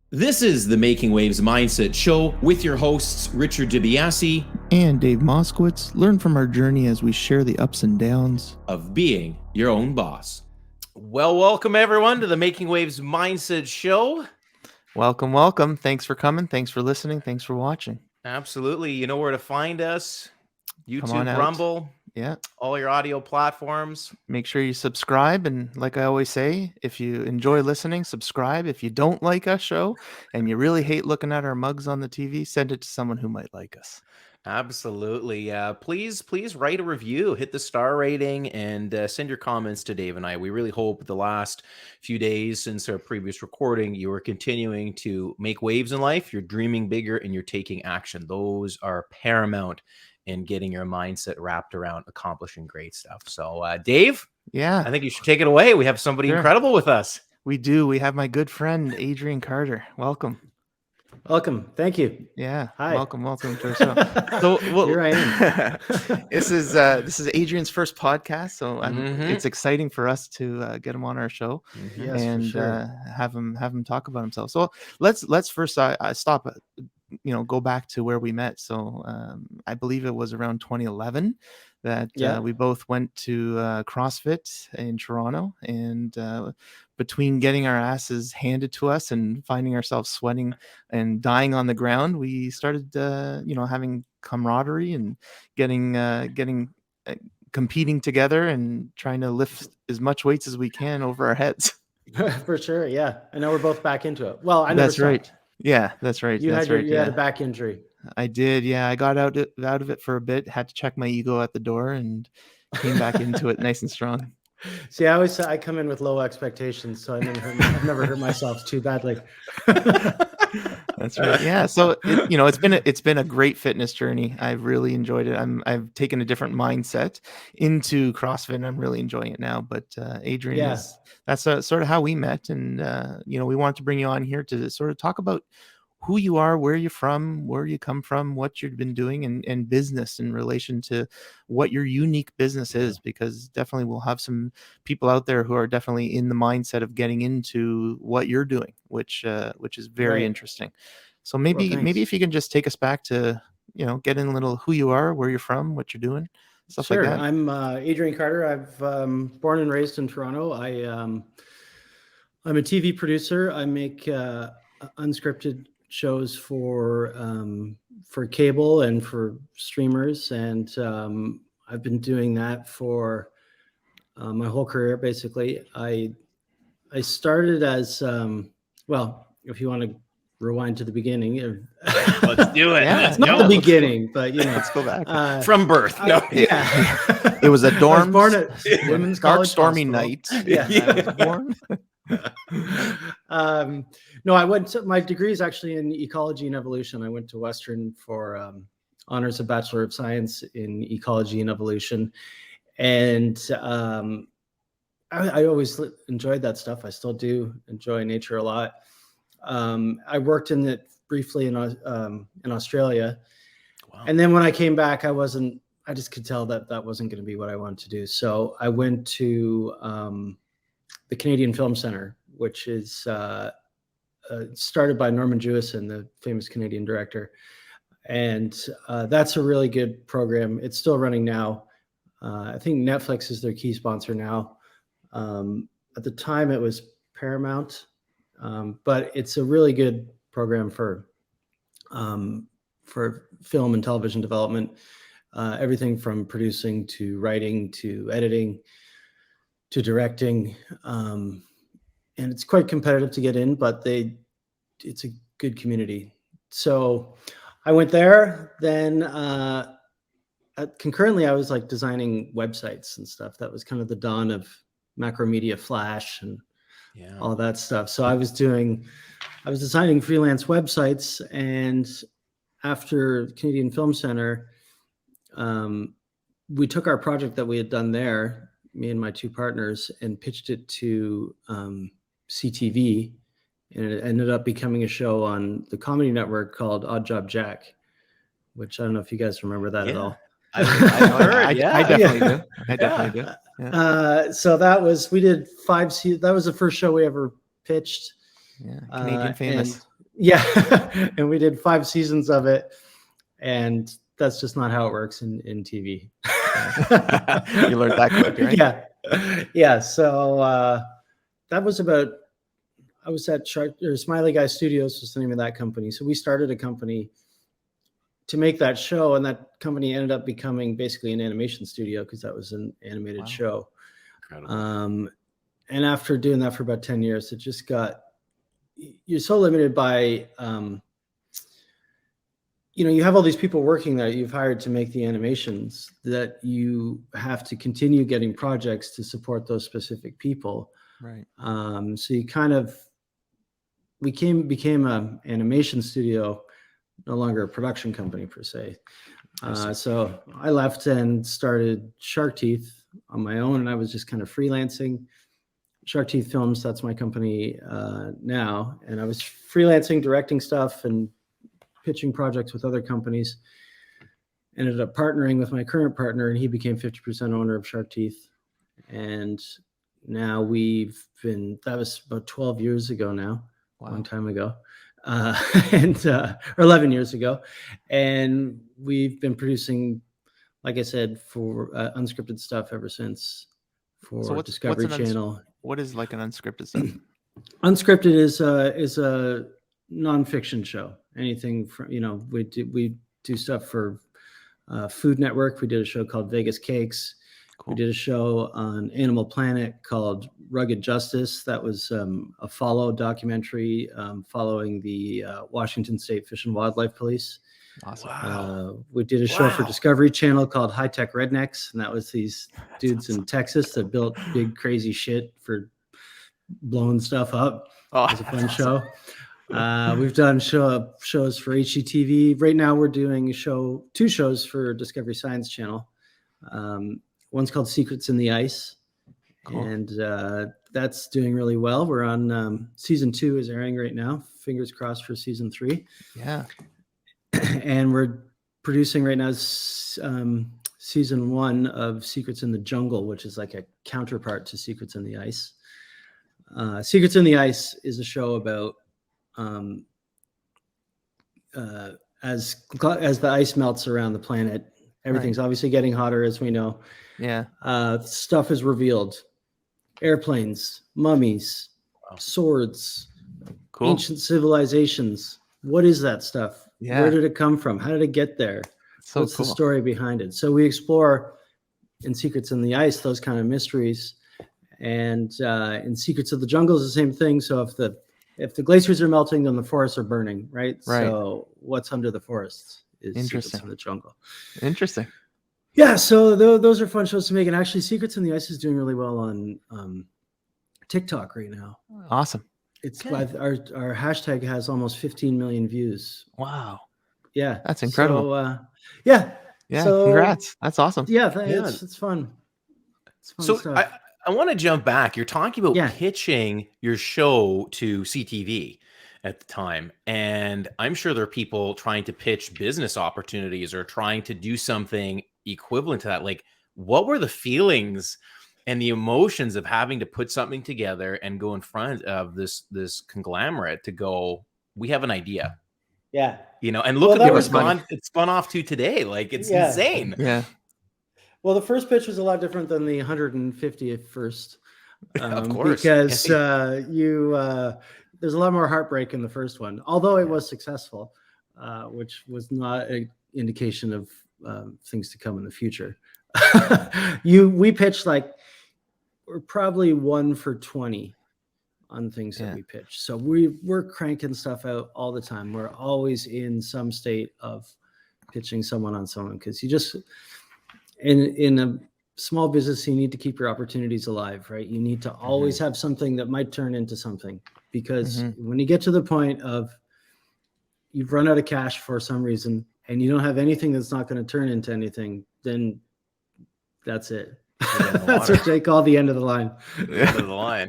This is the Making Waves Mindset Show with your hosts, Richard Biase and Dave Moskowitz. Learn from our journey as we share the ups and downs of being your own boss. Well, welcome everyone to the Making Waves Mindset Show. Welcome, welcome. Thanks for coming. Thanks for listening. Thanks for watching. Absolutely. You know where to find us. YouTube, Rumble, all your audio platforms. Make sure you subscribe. And like I always say, if you enjoy listening, subscribe. If you don't like our show and you really hate looking at our mugs on the TV, send it to someone who might like us. Absolutely. Please write a review, hit the star rating, and send your comments to Dave and I. We really hope the last few days since our previous recording, you are continuing to make waves in life. You're dreaming bigger and you're taking action. Those are paramount in getting your mindset wrapped around accomplishing great stuff. So, Dave, I think you should take it away. We have somebody incredible with us. We do. We have my good friend, Adrian Carter. Welcome. Welcome. Thank you. Yeah. Hi. Welcome to our show. So here I am. This is Adrian's first podcast, so it's exciting for us to get him on our show and have him talk about himself. So let's first stop. Go back to where we met. So I believe it was around 2011 that we both went to CrossFit in Toronto, and between getting our asses handed to us and finding ourselves sweating and dying on the ground, we started having camaraderie and getting competing together and trying to lift as much weights as we can over our heads. For sure. Yeah. I know we're both back into it. Well, That's right. Yeah, that's right. You had a back injury. I did. Yeah, I got out of it for a bit. Had to check my ego at the door and came back into it nice and strong. See, I come in with low expectations, so I've never hurt myself too badly. That's right. Yeah. So it's been a great fitness journey. I've really enjoyed it. I've taken a different mindset into CrossFit, and I'm really enjoying it now. But Adrian, that's sort of how we met, and we wanted to bring you on here to sort of talk about who you are, where you're from, where you come from, what you've been doing, and business in relation to what your unique business is, because definitely we'll have some people out there who are definitely in the mindset of getting into what you're doing, which is very interesting. So maybe if you can just take us back to, get in a little who you are, where you're from, what you're doing, stuff like that. I'm Adrian Carter. I've born and raised in Toronto. I'm a TV producer. I make unscripted shows for cable and for streamers, and I've been doing that for my whole career. Basically, I started as if you want to rewind to the beginning, let's do it. It's not the beginning, but let's go back from birth. It was a dorm. I was born at Women's College stormy Hospital. night. I was born. No, I went to, my degree is actually in ecology and evolution. I went to Western for honors of Bachelor of Science in ecology and evolution. And I always enjoyed that stuff. I still do enjoy nature a lot. I worked in it briefly in Australia. Wow. And then when I came back, I just could tell that wasn't going to be what I wanted to do. So I went to the Canadian Film Centre, which is started by Norman Jewison, the famous Canadian director. And that's a really good program. It's still running now. I think Netflix is their key sponsor now. At the time, it was Paramount. But it's a really good program for film and television development, everything from producing to writing to editing to directing. And it's quite competitive to get in, but it's a good community. So I went there. Then concurrently, I was like designing websites and stuff. That was kind of the dawn of Macromedia Flash and all that stuff. So I was designing freelance websites, and after Canadian Film Centre, we took our project that we had done there, me and my two partners, and pitched it to CTV, and it ended up becoming a show on the Comedy Network called Odd Job Jack, which I don't know if you guys remember that at all. I heard. I definitely do. I definitely do. Yeah. So we did 5 seasons. That was the first show we ever pitched. Yeah, Canadian famous. Yeah. And we did 5 seasons of it. And that's just not how it works in TV. You learned that quick, right? Yeah. Yeah. So that was about, I was at Smiley Guy Studios was the name of that company. So we started a company to make that show, and that company ended up becoming basically an animation studio because that was an animated show. Incredible. And after doing that for about 10 years, it just got, you're so limited by, you have all these people working there you've hired to make the animations that you have to continue getting projects to support those specific people. Right. So you kind of became an animation studio, no longer a production company per se. So I left and started Shark Teeth on my own, and I was just kind of freelancing. Shark Teeth Films, that's my company now. And I was freelancing, directing stuff and pitching projects with other companies. Ended up partnering with my current partner, and he became 50% owner of Shark Teeth. And now that was about 12 years ago now, a long time ago. Or 11 years ago. And we've been producing, like I said, for unscripted stuff ever since for Discovery Channel. What is like an unscripted stuff? Unscripted is a nonfiction show. Anything from, we do stuff for Food Network. We did a show called Vegas Cakes. Cool. We did a show on Animal Planet called Rugged Justice. That was a follow documentary following the Washington State Fish and Wildlife Police. Awesome. Wow. We did a show for Discovery Channel called High Tech Rednecks, and that was these dudes in Texas that built big crazy shit for blowing stuff up. It was a fun show. We've done shows for HGTV. Right now we're doing 2 shows for Discovery Science Channel. One's called Secrets in the Ice. Cool. And that's doing really well. We're on season 2 is airing right now. Fingers crossed for season 3. Yeah. And we're producing right now season 1 of Secrets in the Jungle, which is like a counterpart to Secrets in the Ice. Secrets in the Ice is a show about as the ice melts around the planet, everything's obviously getting hotter, as we know. Yeah. Stuff is revealed. Airplanes, mummies, swords, ancient civilizations. What is that stuff? Yeah. Where did it come from? How did it get there? What's the story behind it? So we explore in Secrets in the Ice those kind of mysteries. And in Secrets of the Jungle is the same thing. So if the glaciers are melting, then the forests are burning, right? So what's under the forests is Secrets in the Jungle. Interesting. Yeah, so those are fun shows to make. And actually, Secrets in the Ice is doing really well on TikTok right now. Awesome. It's our hashtag has almost 15 million views. Wow. Yeah. That's incredible. So, yeah. So, congrats. That's awesome. Yeah, it's fun. It's fun so stuff. I want to jump back. You're talking about pitching your show to CTV at the time. And I'm sure there are people trying to pitch business opportunities or trying to do something equivalent to that. Like, what were the feelings and the emotions of having to put something together and go in front of this conglomerate to go, we have an idea. Yeah. And look at what it's spun off to today. Like, it's insane. Yeah. Well, the first pitch was a lot different than the 150th first. Of course. Because there's a lot more heartbreak in the first one, although it was successful, which was not an indication of things to come in the future. We pitched we're probably 1 for 20 on things that we pitch. So we're cranking stuff out all the time. We're always in some state of pitching someone on someone, because you just in a small business, you need to keep your opportunities alive, right? You need to always have something that might turn into something, because when you get to the point of you've run out of cash for some reason and you don't have anything that's not going to turn into anything, then that's it. That's what they call the end of the line. The end of the line.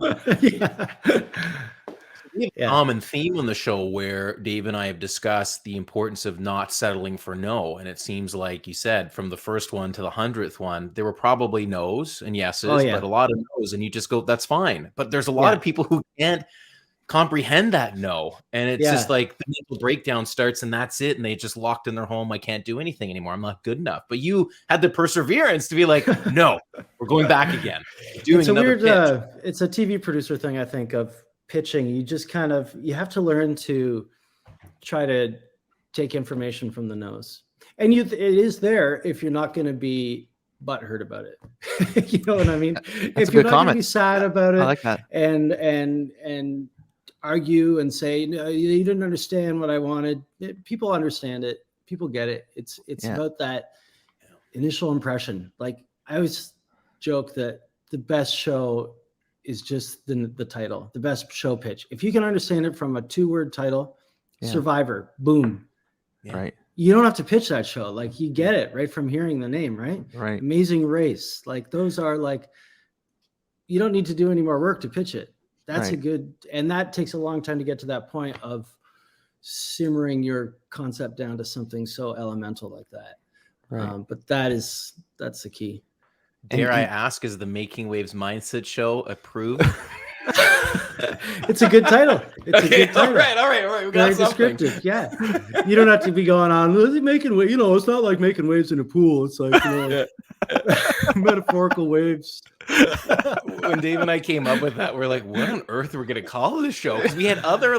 We have a common theme on the show where Dave and I have discussed the importance of not settling for no. And it seems like you said, from the first one to the 100th one, there were probably no's and yeses, but a lot of no's. And you just go, that's fine. But there's a lot of people who can't comprehend that no. And it's just Yeah. like the mental breakdown starts and that's it. And they just locked in their home. I can't do anything anymore. I'm not good enough. But you had the perseverance to be like, no, we're going back again. Doing It's a another weird, pitch. it's a TV producer thing, I think, of pitching. You just kind of, you have to learn to try to take information from the nose. And it is there if you're not going to be butthurt about it. You know what I mean? That's if a you're good not going to comment. be sad about it I like that. and argue and say, no, you didn't understand what I wanted. People understand it. People get it. It's about that initial impression. Like I always joke that the best show is just the title, the best show pitch. If you can understand it from a 2-word title, Survivor, boom. Right. You don't have to pitch that show. Like you get it right from hearing the name, right? Right. Amazing Race. Like those are like, you don't need to do any more work to pitch it. That's a good, and that takes a long time to get to that point of simmering your concept down to something so elemental like that. Right. But that's the key. Dare I ask, is the Making Waves Mindset Show approved? It's a good title. It's a good title. All right. We got Very something. descriptive. Yeah. You don't have to be going on, is he making waves? You know, it's not like making waves in a pool. It's like, metaphorical waves. When Dave and I came up with that, we're like, what on earth are we going to call this show? Because we had other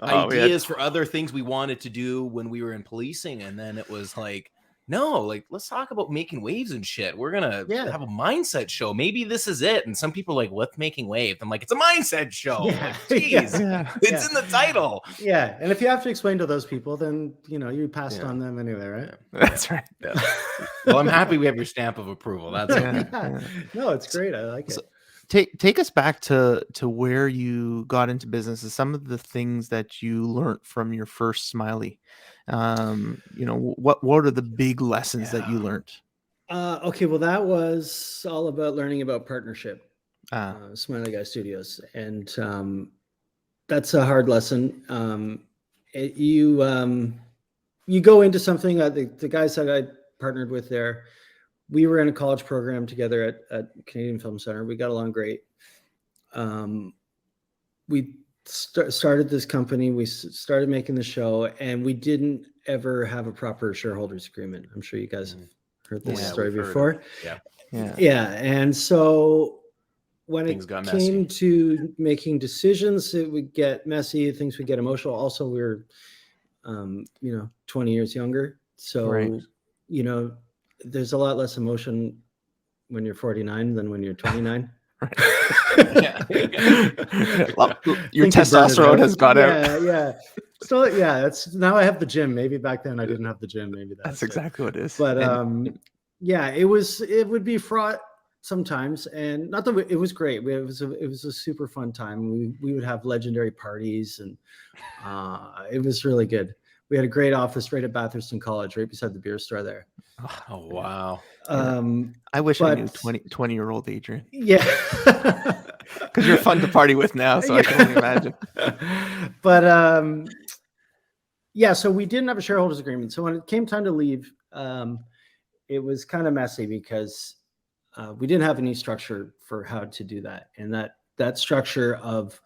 ideas for other things we wanted to do when we were in policing. And then it was like, no, like, let's talk about making waves and shit. We're going to have a mindset show. Maybe this is it. And some people are like, what's making waves? I'm like, it's a mindset show. Yeah. Like, geez, it's in the title. Yeah. And if you have to explain to those people, then, you passed on them anyway, right? That's right. Yeah. Well, I'm happy we have your stamp of approval. That's No, it's great. I like it. Take us back to where you got into business and some of the things that you learned from your first Smiley. What are the big lessons that you learned? Okay, well, that was all about learning about partnership. Smiley Guy Studios, and that's a hard lesson. You go into something. The guys that I partnered with there, we were in a college program together at Canadian Film Center. We got along great. We started this company. We started making the show, and we didn't ever have a proper shareholders agreement. I'm sure you guys have heard this story before. Yeah. And so when it came to making decisions, it would get messy. Things would get emotional. Also, we were, 20 years younger. So, there's a lot less emotion when you're 49 than when you're 29. Well, your testosterone has gone out. Yeah. So it's now I have the gym. Maybe back then I didn't have the gym. Maybe that's exactly what it is. But it would be fraught sometimes, and not that it was great. It was a super fun time. We would have legendary parties, and it was really good. We had a great office right at Bathurst College, right beside the beer store there. Oh, wow. I wish I knew 20-year-old Adrian. Yeah. Because you're fun to party with now, so I can only imagine. But so we didn't have a shareholders agreement. So when it came time to leave, it was kind of messy because we didn't have any structure for how to do that. And that structure of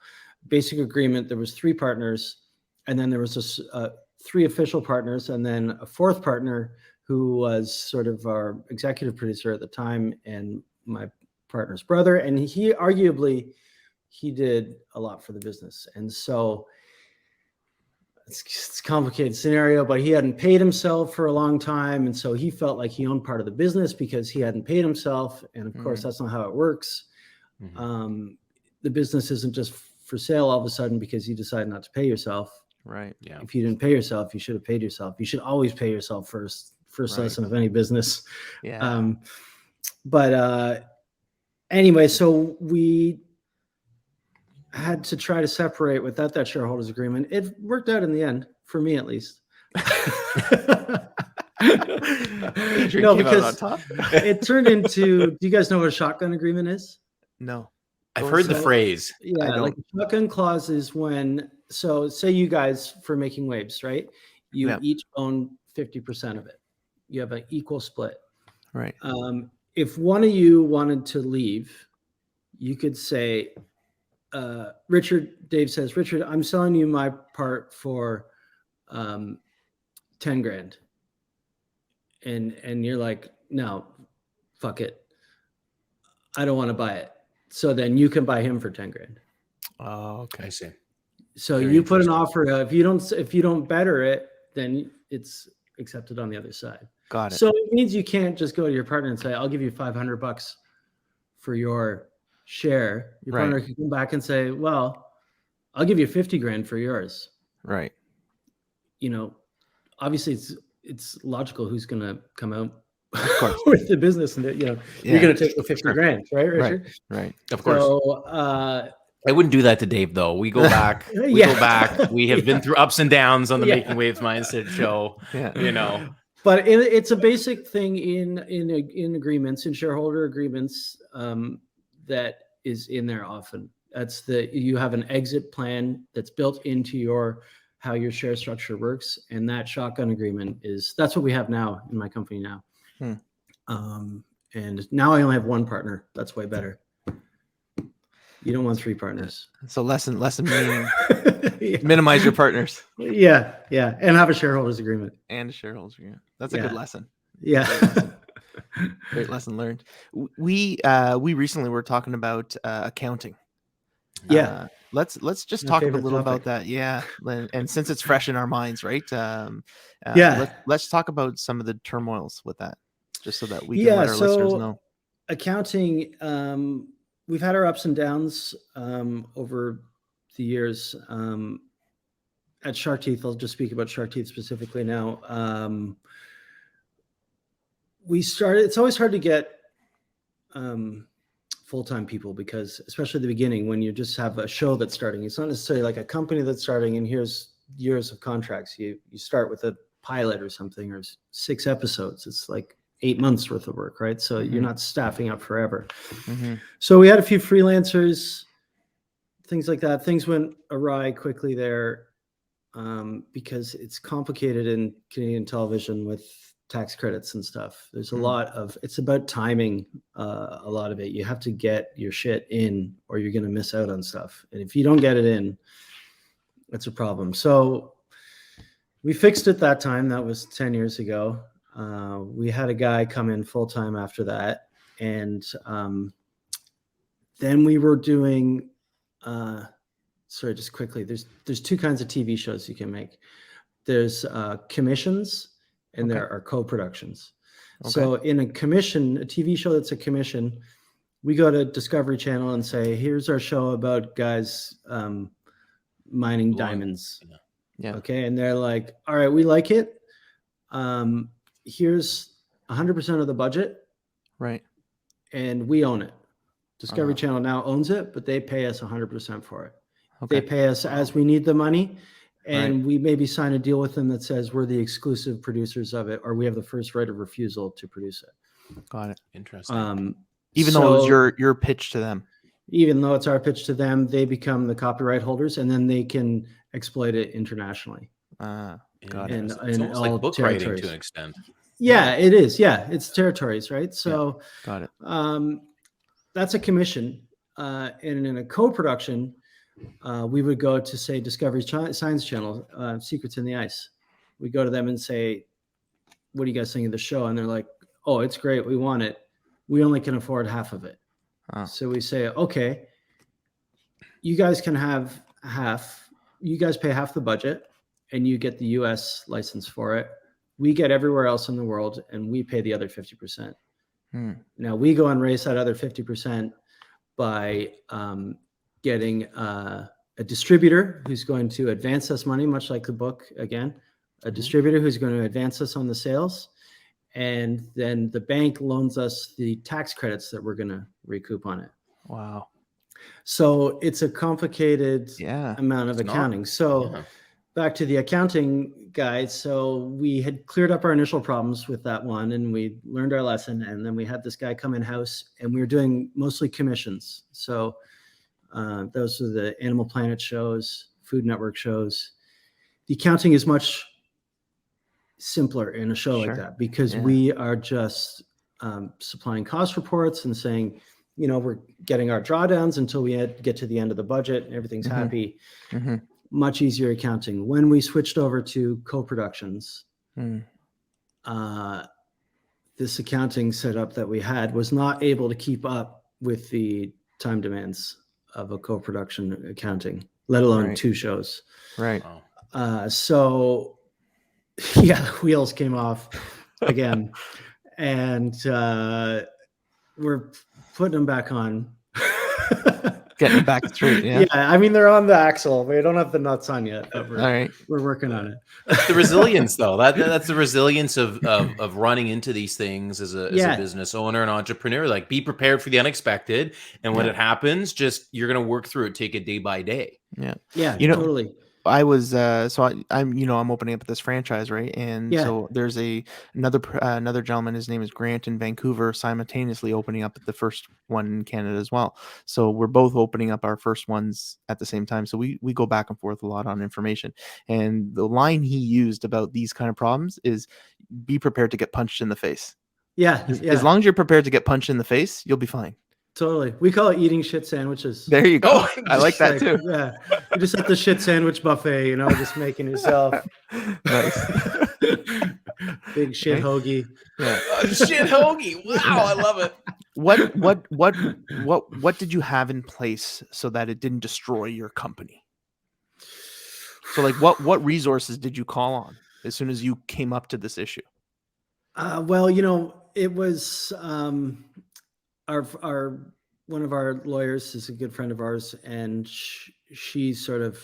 basic agreement, there was 3 partners, and then there was 3 official partners, and then a 4th partner who was sort of our executive producer at the time and my partner's brother. And he did a lot for the business. And so it's a complicated scenario, but he hadn't paid himself for a long time. And so he felt like he owned part of the business because he hadn't paid himself. And of course, that's not how it works. The business isn't just for sale all of a sudden because you decide not to pay yourself. Right. Yeah. If you didn't pay yourself, you should have paid yourself. You should always pay yourself first lesson of any business. Yeah. Anyway, so we had to try to separate without that shareholders agreement. It worked out in the end, for me at least. No, because it turned into, do you guys know what a shotgun agreement is? No. I've heard the phrase. Yeah, like a shotgun clause is when, so say you guys for Making Waves, right? You each own 50% of it. You have an equal split. Dave says, Richard, I'm selling you my part for 10 grand. And you're like, no, fuck it. I don't want to buy it. So then you can buy him for 10 grand. Oh, okay. I see. So Very you put an interesting. offer. If you don't better it, then it's accepted on the other side. Got it. So it means you can't just go to your partner and say, I'll give you $500 for your share. Your partner can come back and say, well, I'll give you 50 grand for yours. Right. You know, obviously it's logical who's going to come out Of course. with the business, and you're going to take the 50 grand, right, Richard? Right. Of course. So, I wouldn't do that to Dave, though. We go back. We go back. We have been through ups and downs on the Making Waves Mindset show. Yeah. You know. But it's a basic thing in agreements, in shareholder agreements, that is in there often. That's you have an exit plan that's built into how your share structure works, and that shotgun agreement that's what we have now in my company now. And now I only have one partner. That's way better. You don't want 3 partners. So lesson meaning minimize your partners. Yeah, and have a shareholders agreement And a shareholders agreement. That's a good lesson. Yeah. Great lesson learned. We recently were talking about accounting. Yeah. Let's just My talk a favorite little topic. about that. Yeah. And since it's fresh in our minds, right? Let's talk about some of the turmoils with that, just so that we can let our listeners know. Accounting, we've had our ups and downs over the years. At Shark Teeth, I'll just speak about Shark Teeth specifically now. It's always hard to get full-time people, because especially at the beginning, when you just have a show that's starting, it's not necessarily like a company that's starting and here's years of contracts. You start with a pilot or something, or 6 episodes. It's like 8 months worth of work, right? So you're not staffing up forever. So we had a few freelancers, things like that. Things went awry quickly there, because it's complicated in Canadian television with tax credits and stuff. There's a lot of, it's about timing. A lot of it, you have to get your shit in or you're going to miss out on stuff. And if you don't get it in, that's a problem. So we fixed it that time. That was 10 years ago. We had a guy come in full-time after that. And then we were doing, sorry, just quickly, there's 2 kinds of TV shows you can make. There's commissions, and there are co-productions. So in a commission, a TV show that's a commission, we go to Discovery Channel and say, here's our show about guys mining diamonds. Yeah. Okay. And they're like, all right, we like it. Here's 100% of the budget. Right. And we own it. Discovery Channel now owns it, but they pay us 100% for it. Okay. They pay us as we need the money. And we maybe sign a deal with them that says we're the exclusive producers of it, or we have the first right of refusal to produce it. Got it. Interesting. Even though it was your pitch to them. Even though it's our pitch to them, they become the copyright holders, and then they can exploit it internationally. Got it. And It's almost like book territories. writing to an extent. Yeah, it is. Yeah, it's territories, right? So got it. That's a commission. And in a co-production, we would go to, say, Discovery Science Channel, Secrets in the Ice. We go to them and say, what do you guys think of the show? And they're like, oh, it's great. We want it. We only can afford half of it. So we say, okay, you guys can have half. You guys pay half the budget, and you get the US license for it. We get everywhere else in the world, and we pay the other 50%. Now we go and raise that other 50% by getting a distributor who's going to advance us money, much like the book again, a distributor who's going to advance us on the sales. And then the bank loans us the tax credits that we're going to recoup on it. Wow. So it's a complicated amount of accounting. Back to the accounting guide. So we had cleared up our initial problems with that one, and we learned our lesson. And then we had this guy come in-house, and we were doing mostly commissions. So those are the Animal Planet shows, Food Network shows. The accounting is much simpler in a show like that, because we are just supplying cost reports and saying, we're getting our drawdowns until we get to the end of the budget and everything's happy. Much easier accounting. When we switched over to co-productions, this accounting setup that we had was not able to keep up with the time demands of a co-production accounting, let alone 2 shows. Right. So yeah, the wheels came off again, and we're putting them back on. Getting it back straight. Yeah. Yeah, I mean, they're on the axle. We don't have the nuts on yet, but All we're working on it. That's the resilience, though. That's the resilience of running into these things as a business owner and entrepreneur. Like, be prepared for the unexpected, and when it happens, just you're gonna work through it. Take it day by day. Yeah. Yeah. Totally. I was I'm opening up this franchise, right? And so there's another gentleman, his name is Grant, in Vancouver, simultaneously opening up the first one in Canada as well. So we're both opening up our first ones at the same time. So we go back and forth a lot on information. And the line he used about these kind of problems is, be prepared to get punched in the face. Yeah. As long as you're prepared to get punched in the face, you'll be fine. Totally. We call it eating shit sandwiches. There you go. I like that too. Yeah. You're just at the shit sandwich buffet, just making yourself. Nice. Big shit hoagie. Yeah. Shit hoagie. Wow, I love it. What did you have in place so that it didn't destroy your company? So like what resources did you call on as soon as you came up to this issue? Well, it was our one of our lawyers is a good friend of ours, and she sort of,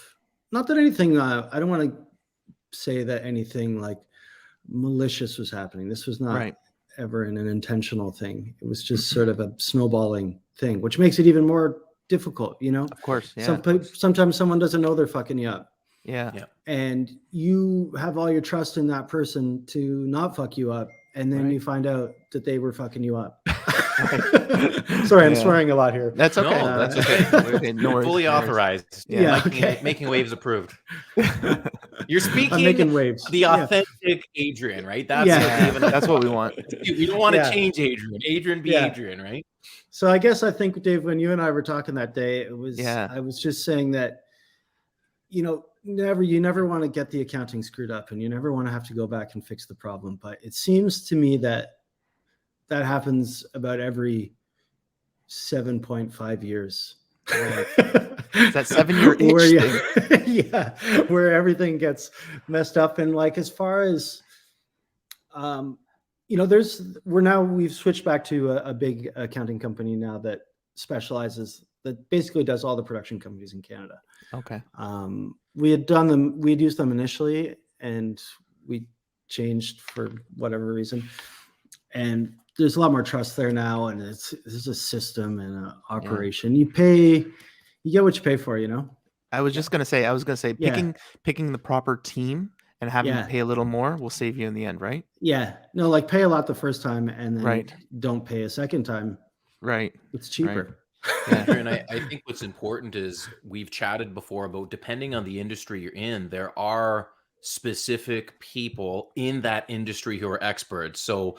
not that anything, I don't want to say that anything like malicious was happening. This was not ever an intentional thing. It was just sort of a snowballing thing, which makes it even more difficult, Of course. Yeah. Sometimes someone doesn't know they're fucking you up. Yeah. And you have all your trust in that person to not fuck you up. And then you find out that they were fucking you up. Sorry, I'm swearing a lot here. That's okay. No, that's okay. Okay, no worries. Fully authorized. Yeah. Making waves approved. You're speaking I'm making waves. The authentic Adrian, right? That's what we want. We don't want to change Adrian. Adrian be Adrian, right? So I guess I think, Dave, when you and I were talking that day, it was I was just saying that, you never want to get the accounting screwed up, and you never want to have to go back and fix the problem. But it seems to me that happens about every 7.5 years. It's that 7-year itch thing. Where everything gets messed up. And like, as far as, we've switched back to a big accounting company now that basically does all the production companies in Canada. Okay. We had used them initially, and we changed for whatever reason. And there's a lot more trust there now, and there's a system and an operation. You get what you pay for, I was going to say picking the proper team and having to pay a little more will save you in the end, right? Yeah. No, like, pay a lot the first time and then don't pay a second time. Right. It's cheaper. Right. And I think what's important is, we've chatted before about, depending on the industry you're in, there are specific people in that industry who are experts. So,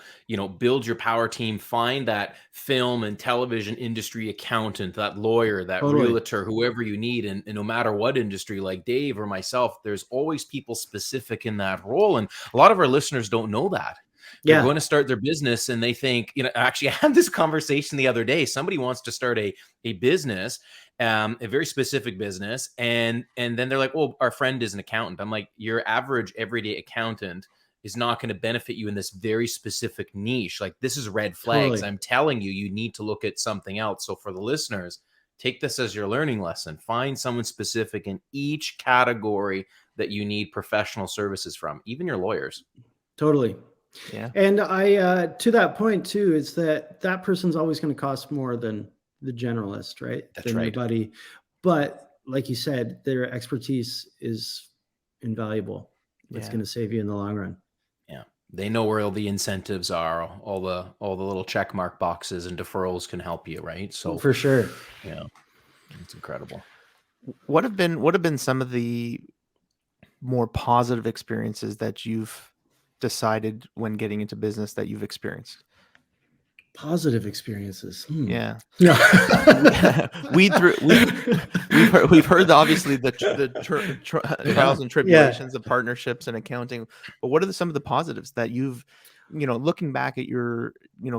build your power team, find that film and television industry accountant, that lawyer, that realtor, whoever you need. And no matter what industry, like Dave or myself, there's always people specific in that role. And a lot of our listeners don't know that. They're going to start their business and they think, actually, I had this conversation the other day. Somebody wants to start a business, a very specific business. And then they're like, well, our friend is an accountant. I'm like, your average everyday accountant is not going to benefit you in this very specific niche. Like, this is red flags. I'm telling you, you need to look at something else. So for the listeners, take this as your learning lesson. Find someone specific in each category that you need professional services from, even your lawyers. Totally. Yeah. And I, to that point too, is that person's always going to cost more than the generalist, right? That's right. Buddy. But like you said, their expertise is invaluable. It's going to save you in the long run. Yeah. They know where all the incentives are, all the little check mark boxes and deferrals can help you, right? So for sure. Yeah. It's incredible. What have been some of the more positive experiences that you've decided when getting into business that you've experienced? Positive experiences. Yeah. No. we've heard obviously the trials and tribulations of partnerships and accounting, but what are some of the positives that you've, looking back at your,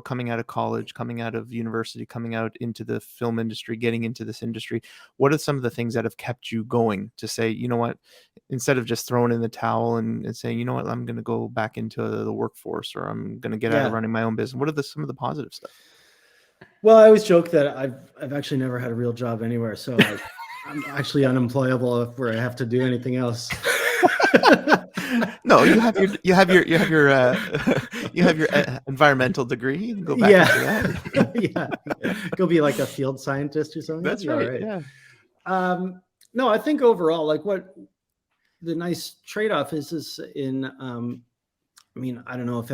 coming out of college, coming out of university, coming out into the film industry, getting into this industry, what are some of the things that have kept you going to say, you know what, instead of just throwing in the towel and saying, you know what, I'm going to go back into the workforce, or I'm going to get out of running my own business? What are some of the positive stuff? Well, I always joke that I've actually never had a real job anywhere, so I'm actually unemployable where I have to do anything else. No, you have your environmental degree. You can go back into that. Yeah. Go be like a field scientist or something. That's right. Yeah. No, I think overall, like, what the nice trade-off is in, I mean, I don't know if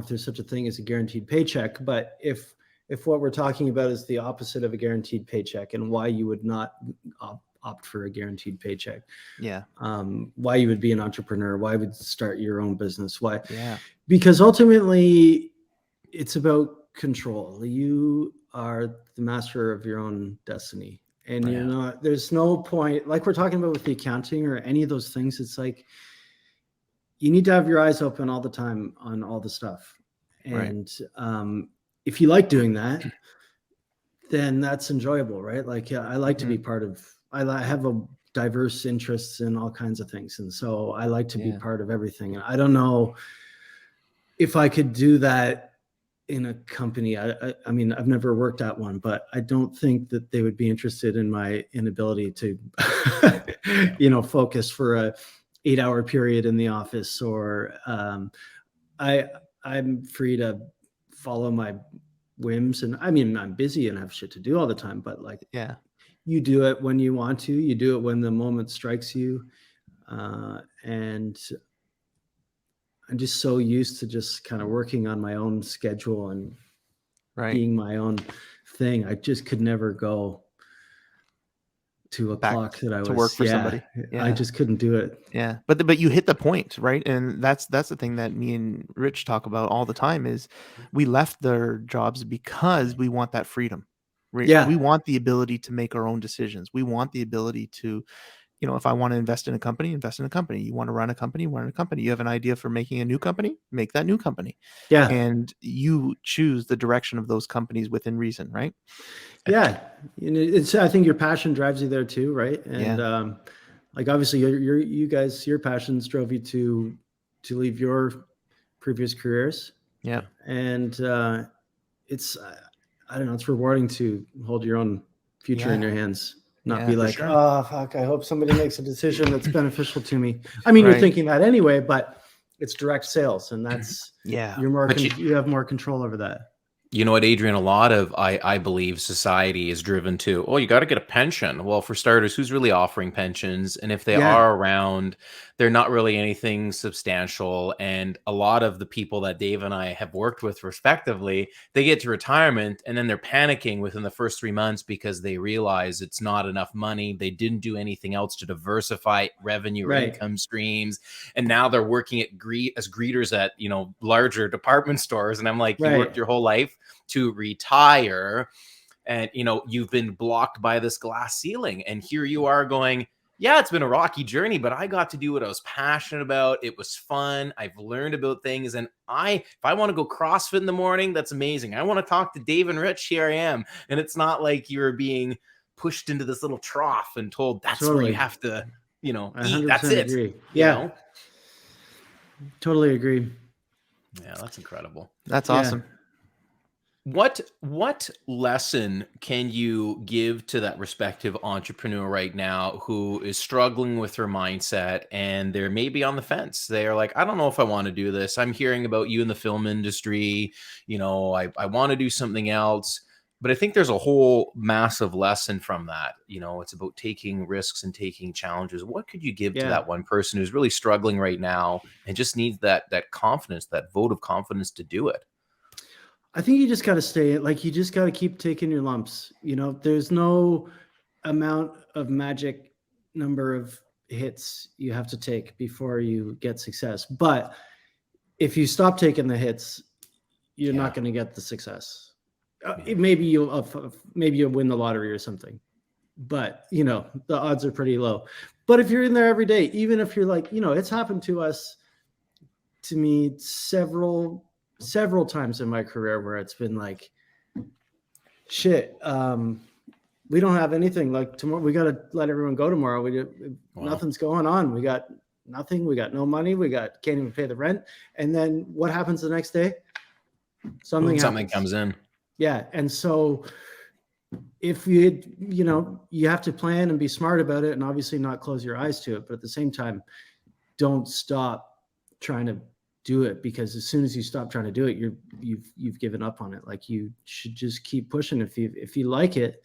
there's such a thing as a guaranteed paycheck, but if what we're talking about is the opposite of a guaranteed paycheck, and why you would not opt for a guaranteed paycheck, why you would be an entrepreneur, why would start your own business, why? Because ultimately it's about control. You are the master of your own destiny, and you're not, there's no point, like we're talking about with the accounting or any of those things. It's like, you need to have your eyes open all the time on all the stuff. And if you like doing that, then that's enjoyable, right? Like, I like to be part of, I have a diverse interests in all kinds of things. And so I like to be part of everything. And I don't know if I could do that in a company. I mean, I've never worked at one, but I don't think that they would be interested in my inability to, focus for a 8-hour period in the office, or I'm free to follow my whims. And I mean, I'm busy and have shit to do all the time, but like, you do it when you want to, you do it when the moment strikes you. And I'm just so used to just kind of working on my own schedule and being my own thing. I just could never go to a clock that I was to work for somebody. I just couldn't do it. Yeah. But you hit the point, right? And that's the thing that me and Rich talk about all the time, is we left their jobs because we want that freedom. We want the ability to make our own decisions. We want the ability to, if I want to invest in a company, invest in a company. You want to run a company, run a company. You have an idea for making a new company, make that new company. Yeah. And you choose the direction of those companies within reason, right? Yeah. I think your passion drives you there too, right? And like, obviously your passions drove you to leave your previous careers. Yeah. And it's, I don't know, it's rewarding to hold your own future in your hands. Not be like, oh, fuck, I hope somebody makes a decision that's beneficial to me. I mean, you're thinking that anyway, but it's direct sales, and that's, you're more, you have more control over that. You know what, Adrian, a lot of, I believe society is driven to, you got to get a pension. Well, for starters, who's really offering pensions? And if they are around, they're not really anything substantial. And a lot of the people that Dave and I have worked with respectively, they get to retirement and then they're panicking within the first 3 months because they realize it's not enough money. They didn't do anything else to diversify revenue or income streams. And now they're working at as greeters at, larger department stores. And I'm like, you worked your whole life to retire, and you've been blocked by this glass ceiling, and here you are going, it's been a rocky journey, but I got to do what I was passionate about. It was fun. I've learned about things, and if I want to go CrossFit in the morning, that's amazing. I want to talk to Dave and Rich, here I am. And it's not like you're being pushed into this little trough and told that's where you have to eat. That's it. Agree. Totally agree. Yeah, that's incredible. That's awesome. What lesson can you give to that respective entrepreneur right now who is struggling with their mindset, and they're maybe on the fence? They're like, I don't know if I want to do this. I'm hearing about you in the film industry. I want to do something else. But I think there's a whole massive lesson from that. It's about taking risks and taking challenges. What could you give to that one person who's really struggling right now and just needs that confidence, that vote of confidence to do it? I think you just got to you just got to keep taking your lumps. There's no amount of magic number of hits you have to take before you get success. But if you stop taking the hits, you're not going to get the success. maybe you'll win the lottery or something, but the odds are pretty low. But if you're in there every day, even if you're like, it's happened to me several times in my career where it's been like, shit, we don't have anything. Like tomorrow, we got to let everyone go tomorrow. Nothing's going on. We got nothing. We got no money. Can't even pay the rent. And then what happens the next day? Something comes in. Yeah. And so if you have to plan and be smart about it and obviously not close your eyes to it, but at the same time, don't stop trying to do it, because as soon as you stop trying to do it, you've given up on it. Like, you should just keep pushing. If you like it,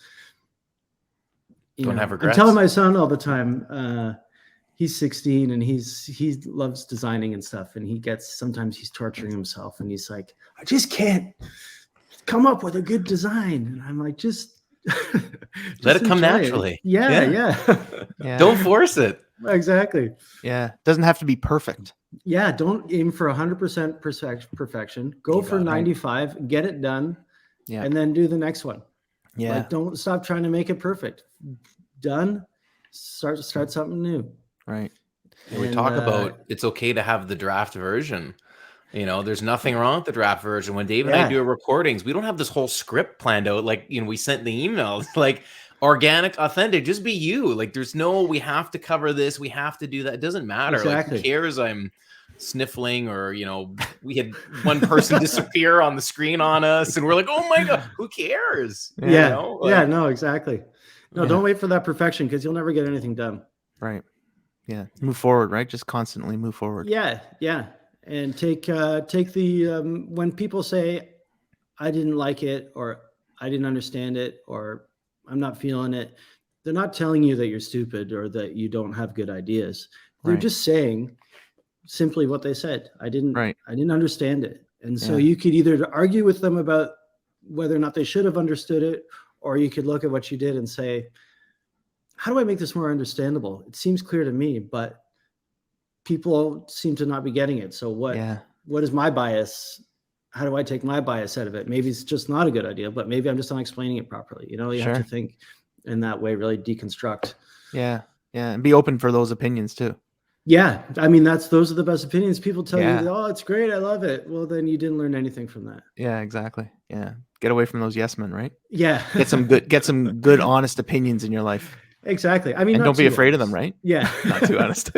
don't have regrets. I'm telling my son all the time, he's 16 and he loves designing and stuff. And sometimes he's torturing himself and he's like, I just can't come up with a good design. And I'm like, just let it come naturally. Yeah. Don't force it. Exactly. Yeah. Doesn't have to be perfect. Yeah. Don't aim for 100% perfection. Go for 95, get it done. Yeah. And then do the next one. Yeah. Like, don't stop trying to make it perfect. Done. Start something new. Right. And we talk about it's okay to have the draft version. There's nothing wrong with the draft version. When Dave and I do our recordings, we don't have this whole script planned out. Like, we sent the emails, like, organic, authentic, just be you. Like, there's no, we have to cover this, we have to do that. It doesn't matter. Exactly. Like, who cares? I'm sniffling, or we had one person disappear on the screen on us and we're like, oh my God, who cares? No, exactly. No, don't wait for that perfection, because you'll never get anything done. Right. Yeah. Move forward, right? Just constantly move forward. Yeah. And take the when people say I didn't like it, or I didn't understand it, or I'm not feeling it, they're not telling you that you're stupid or that you don't have good ideas. They're just saying simply what they said. I didn't understand it. And so you could either argue with them about whether or not they should have understood it, or you could look at what you did and say, how do I make this more understandable? It seems clear to me, but people seem to not be getting it. So what is my bias? How do I take my bias out of it? Maybe it's just not a good idea, but maybe I'm just not explaining it properly. You have to think in that way, really deconstruct. Yeah. And be open for those opinions too. Yeah. I mean, those are the best opinions. People tell you, oh, it's great, I love it. Well, then you didn't learn anything from that. Yeah, exactly. Yeah. Get away from those yes men, right? Yeah. Get some good, honest opinions in your life. Exactly. I mean, and don't be afraid of them, right? Yeah. Not too honest.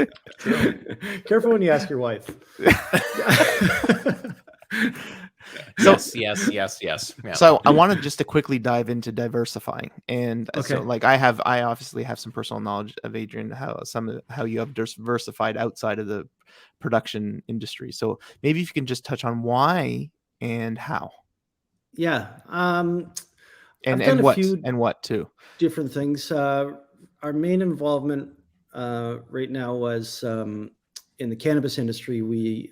Careful when you ask your wife. Yes. Yeah. So I wanted just to quickly dive into diversifying, and so like I obviously have some personal knowledge of Adrian, how you have diversified outside of the production industry. So maybe if you can just touch on why and how. Yeah. And what too. Different things. Our main involvement right now was in the cannabis industry. We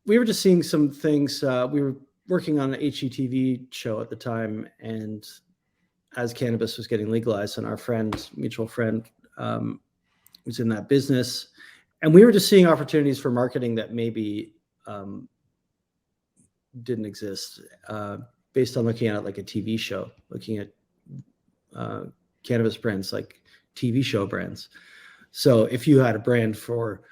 were just seeing some things. We were working on an HGTV show at the time, and as cannabis was getting legalized, and our mutual friend was in that business, and we were just seeing opportunities for marketing that maybe didn't exist, based on looking at it like a TV show, looking at cannabis brands like TV show brands. So if you had a brand for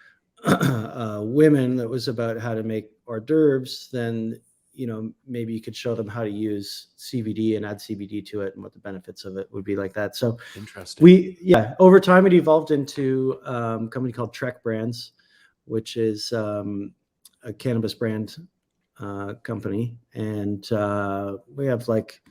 women that was about how to make hors d'oeuvres, then maybe you could show them how to use CBD and add CBD to it and what the benefits of it would be, like that. So interesting. Over time it evolved into a company called Trek Brands, which is a cannabis brand company, and we have like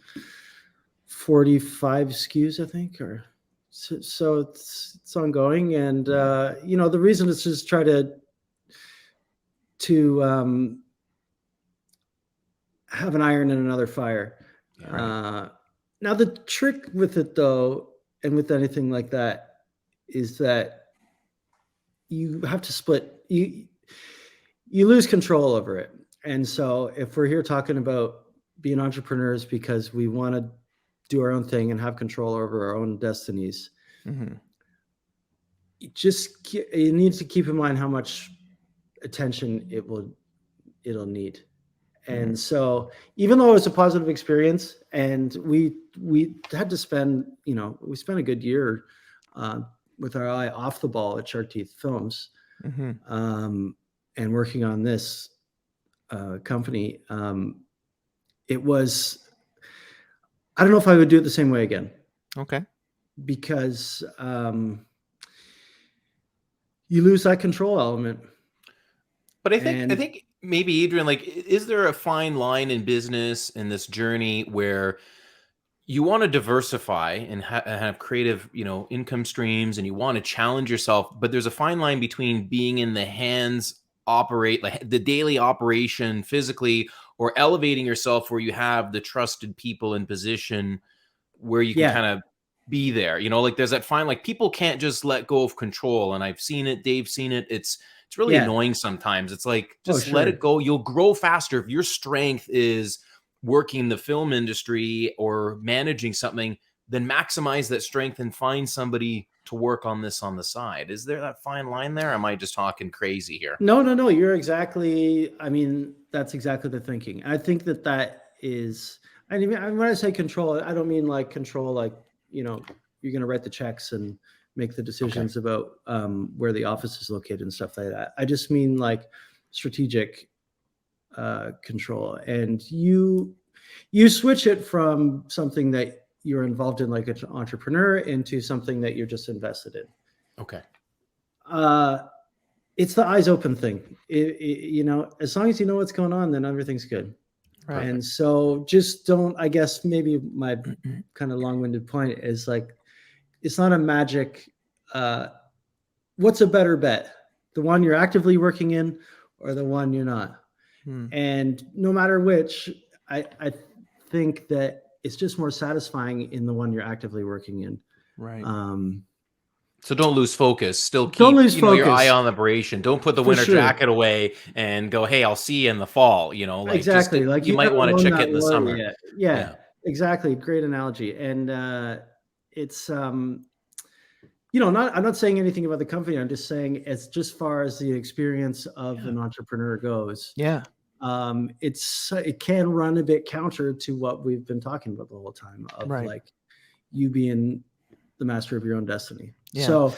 45 SKUs, I think, or so it's ongoing. And the reason is just try to have an iron in another fire. Now the trick with it, though, and with anything like that, is that you have to split. You lose control over it. And so if we're here talking about being entrepreneurs because we want to do our own thing and have control over our own destinies, you need to keep in mind how much attention it'll need. And so even though it was a positive experience, and we had to spend, we spent a good year with our eye off the ball at Shark Teeth Films, and working on this company. It was, I don't know if I would do it the same way again. Okay. Because you lose that control element. But I think maybe, Adrian, like, is there a fine line in business in this journey where you want to diversify and have creative, income streams, and you want to challenge yourself, but there's a fine line between being in the hands, operate like the daily operation physically, or elevating yourself where you have the trusted people in position where you can kind of be there, like there's that fine, like people can't just let go of control. And I've seen it, Dave's seen it. It's really annoying sometimes. It's like, just let it go. You'll grow faster. If your strength is working the film industry or managing something, then maximize that strength and find somebody to work on this on the side. Is there that fine line there? Or am I just talking crazy here? No. You're exactly, that's exactly the thinking. I think that is, when I say control, I don't mean like control, like, you're going to write the checks and make the decisions about where the office is located and stuff like that. I just mean like strategic control. And you switch it from something that you're involved in, like an entrepreneur, into something that you're just invested in. Okay. It's the eyes open thing. As long as you know what's going on, then everything's good. Right. And so just don't, I guess maybe my kind of long-winded point is like, it's not a magic, what's a better bet? The one you're actively working in or the one you're not? And no matter which, I think that it's just more satisfying in the one you're actively working in. Right. So don't lose focus. Still keep your eye on the operation. Don't put the winter jacket away and go, hey, I'll see you in the fall. Exactly. Like you might want to check it in the summer. Yeah, exactly. Great analogy. And it's, I'm not saying anything about the company. I'm just saying it's just far as the experience of an entrepreneur goes. Yeah. It can run a bit counter to what we've been talking about the whole time of like you being the master of your own destiny. Yeah. So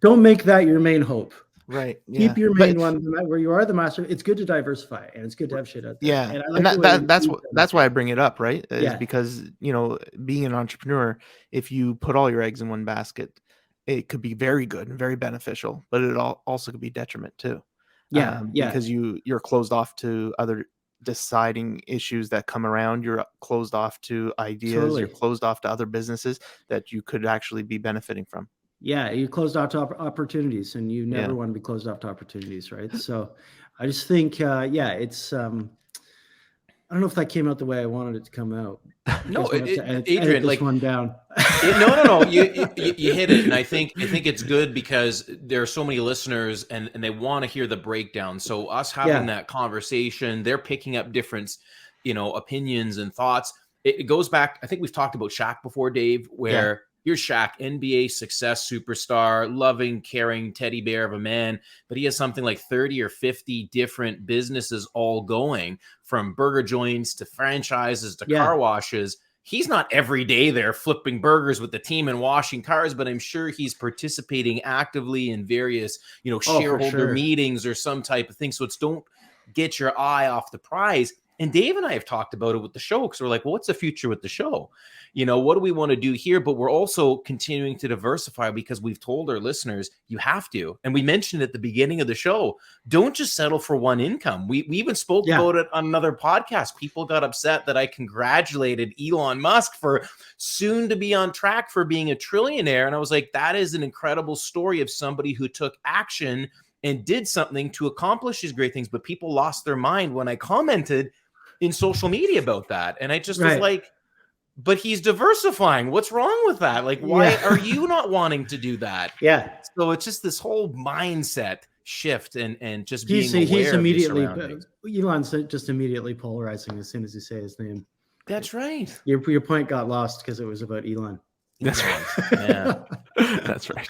don't make that your main hope. Right. Yeah. Keep your main one where you are the master. It's good to diversify, and it's good to have shit out there. Yeah. And that's why I bring it up, right? Is because, being an entrepreneur, if you put all your eggs in one basket, it could be very good and very beneficial, but it also could be detriment too. Because you're closed off to other deciding issues that come around. You're closed off to ideas. Totally. You're closed off to other businesses that you could actually be benefiting from. Yeah, you're closed off to opportunities, and you never want to be closed off to opportunities, right? So I just think, it's, I don't know if that came out the way I wanted it to come out. No, Adrian, like one down. No. You hit it, and I think it's good because there are so many listeners, and they want to hear the breakdown. So us having that conversation, they're picking up different, opinions and thoughts. It goes back. I think we've talked about Shaq before, Dave, where. Here's Shaq, NBA success superstar, loving, caring teddy bear of a man, but he has something like 30 or 50 different businesses all going, from burger joints to franchises to car washes. He's not every day there flipping burgers with the team and washing cars, but I'm sure he's participating actively in various, shareholder meetings or some type of thing. So don't get your eye off the prize. And Dave and I have talked about it with the show, because we're like, well, what's the future with the show? What do we want to do here? But we're also continuing to diversify, because we've told our listeners, you have to. And we mentioned at the beginning of the show, don't just settle for one income. We even spoke about it on another podcast. People got upset that I congratulated Elon Musk for soon to be on track for being a trillionaire. And I was like, that is an incredible story of somebody who took action and did something to accomplish these great things. But people lost their mind when I commented in social media about that. And I just was like, but he's diversifying. What's wrong with that? Like, why are you not wanting to do that? Yeah. So it's just this whole mindset shift and just being aware he's immediately, of your surroundings. Elon's just immediately polarizing as soon as you say his name. That's right. Your point got lost because it was about Elon. That's right. Yeah. That's right.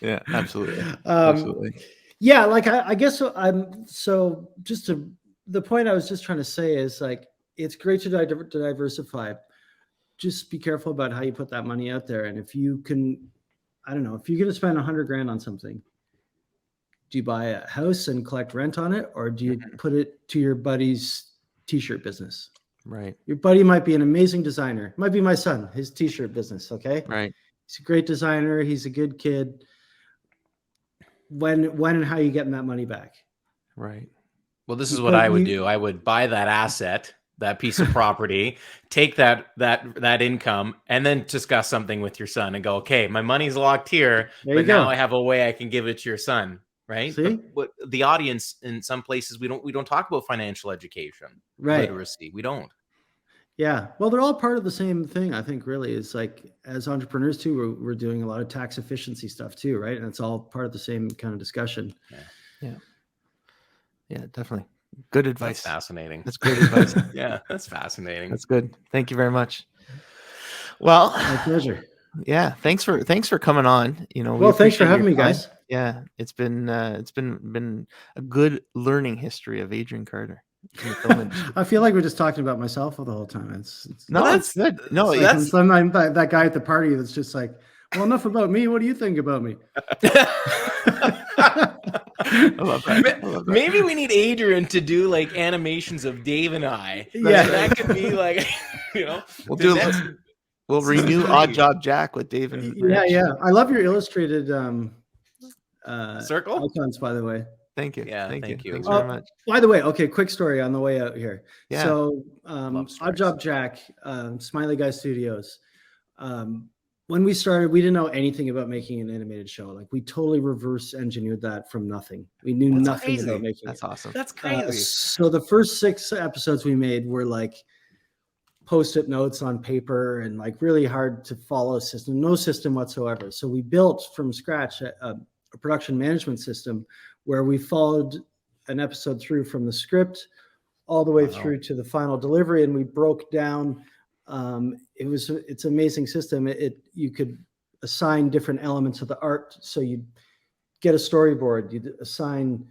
Yeah, absolutely. Absolutely. Yeah, like I guess the point I was just trying to say is like, it's great to diversify. Just be careful about how you put that money out there. And if you can, I don't know, if you're going to spend $100,000 on something, do you buy a house and collect rent on it? Or do you put it to your buddy's t-shirt business? Right. Your buddy might be an amazing designer. It might be my son, his t-shirt business. Okay. Right. He's a great designer. He's a good kid. When and how are you getting that money back? Right. Well, this is what I would do. I would buy that asset, that piece of property, take that income, and then discuss something with your son and go, okay, my money's locked here, but now I have a way I can give it to your son. Right. See? But the audience in some places, we don't talk about financial education, literacy. We don't. Yeah. Well, they're all part of the same thing. I think really is like, as entrepreneurs too, we're doing a lot of tax efficiency stuff too. Right. And it's all part of the same kind of discussion. Yeah, definitely. Good advice. That's fascinating. That's great advice. Yeah, that's fascinating. That's good. Thank you very much. Well, My pleasure. Yeah, thanks for coming on. Well, thanks for having me, guys. Yeah, it's been a good learning history of Adrian Carter. I feel like we're just talking about myself the whole time. It's no, that's good. No, that's that guy at the party that's just like, well, enough about me. What do you think about me? I love that. Maybe we need Adrian to do like animations of Dave and I. Yeah, that could be like, we'll renew Odd Job Jack with Dave and Rich. Yeah. I love your illustrated circle icons, by the way. Thank you. Yeah, thank you. Thanks very much. By the way, okay, quick story on the way out here. Yeah. So, Odd Job Jack, Smiley Guy Studios. When we started, we didn't know anything about making an animated show. Like, we totally reverse engineered that from nothing. We knew nothing about making That's awesome. That's crazy. So the first 6 episodes we made were like post-it notes on paper and like really hard to follow system, no system whatsoever. So we built from scratch a production management system where we followed an episode through from the script all the way through to the final delivery, and we broke down. It's an amazing system. You could assign different elements of the art. So you get a storyboard, you'd assign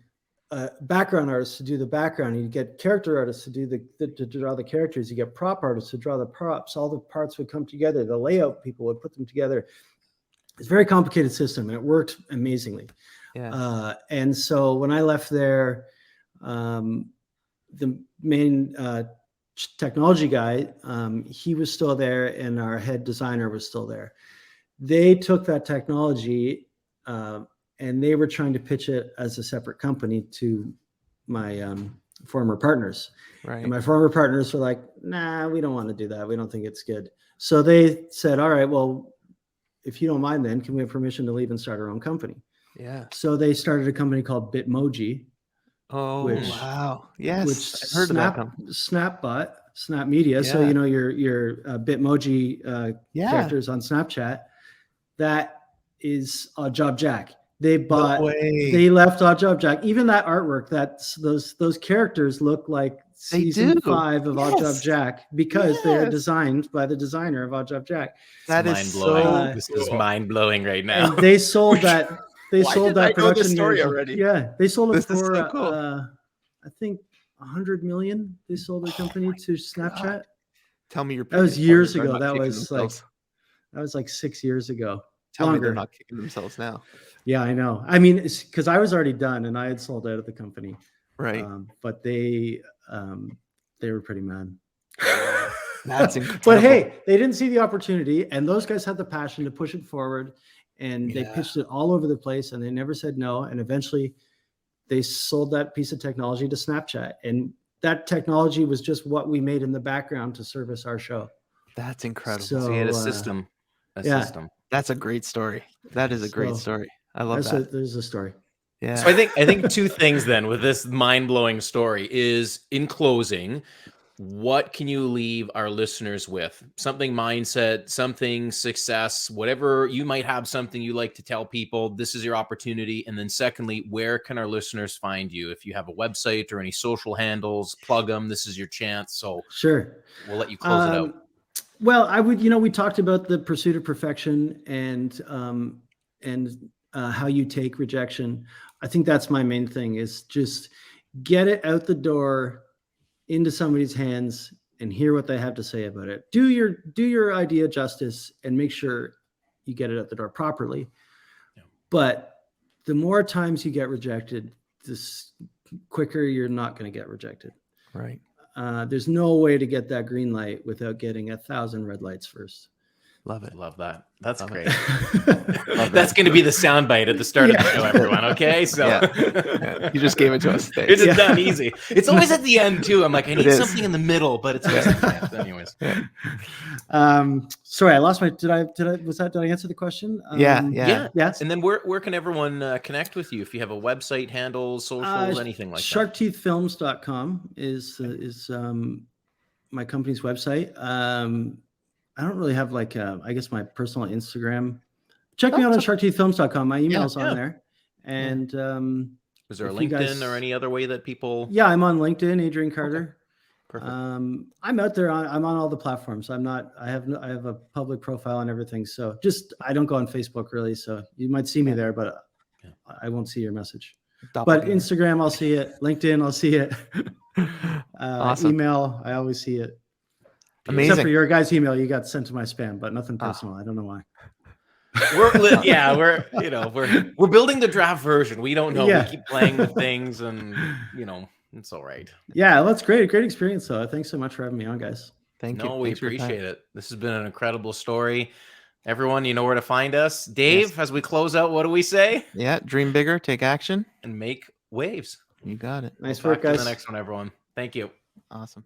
background artists to do the background, you get character artists to draw the characters, you get prop artists to draw the props. All the parts would come together. The layout people would put them together. It's a very complicated system, and it worked amazingly. Yeah. And so when I left there, the main technology guy, he was still there, and our head designer was still there. They took that technology and they were trying to pitch it as a separate company to my former partners. Right. And my former partners were like, nah, we don't want to do that. We don't think it's good. So they said, all right, well, if you don't mind, then can we have permission to leave and start our own company? Yeah. So they started a company called Bitmoji. Oh, wow. Yes. Which I've heard of that company. Snap Media. Yeah. So, your Bitmoji characters on Snapchat, that is Odd Job Jack. They left Odd Job Jack. Even that artwork, those characters look like season 5 of Odd Job Jack because they're designed by the designer of Odd Job Jack. That is mind-blowing. This is mind-blowing right now. And they sold that. They sold that production story already. Yeah, they sold it for so cool. I think $100 million. They sold their company to Snapchat. God. Tell me your. That was years ago. That was like 6 years ago. Tell me they're not kicking themselves now. Yeah, I know. I mean, it's because I was already done and I had sold out of the company. Right. But they were pretty mad. That's incredible. But hey, they didn't see the opportunity, and those guys had the passion to push it forward, and they pitched it all over the place, and they never said no. And eventually, they sold that piece of technology to Snapchat, and that technology was just what we made in the background to service our show. That's incredible. So you had a system. System. That's a great story. That is a great story. I love that. There's a story. Yeah. So I think 2 things then with this mind-blowing story is, in closing, what can you leave our listeners with? Something mindset, something success, whatever. You might have something you like to tell people. This is your opportunity. And then secondly, where can our listeners find you? If you have a website or any social handles, plug them. This is your chance. So sure, we'll let you close it out. Well, I would, we talked about the pursuit of perfection and how you take rejection. I think that's my main thing, is just get it out the door into somebody's hands and hear what they have to say about it. Do your idea justice and make sure you get it out the door properly. Yeah. But the more times you get rejected, the quicker you're not going to get rejected. Right. There's no way to get that green light without getting 1,000 red lights first. Love it. Love that. That's great. That's going to be the soundbite at the start of the show, everyone. Okay, so you just gave it to us. It's done easy. It's always at the end too. I'm like, I need something in the middle, but it's always at the end. Anyways. Sorry, I lost my. Did I answer the question? Yes. And then where can everyone connect with you? If you have a website, handles, socials, anything like that. Sharkteethfilms.com is my company's website. I don't really have I guess my personal Instagram. Check me out on sharkteethfilms.com. My email's on there. And is there a LinkedIn or any other way that people? Yeah, I'm on LinkedIn, Adrian Carter. Okay. Perfect. I'm out there. I'm on all the platforms. I have a public profile and everything. So I don't go on Facebook really. So you might see me there, but I won't see your message. But Instagram, I'll see it. LinkedIn, I'll see it. Awesome. Email, I always see it. Amazing. Except for your guys' email, you got sent to my spam, but nothing personal. I don't know why. We're building the draft version. We don't know. We keep playing with things, and it's all right. Yeah, that's great. Great experience, though. Thanks so much for having me on, guys. Thank you. No, we appreciate it. This has been an incredible story. Everyone, you know where to find us. Dave, as we close out, what do we say? Yeah, dream bigger, take action, and make waves. You got it. Nice work, guys. To the next one, everyone. Thank you. Awesome.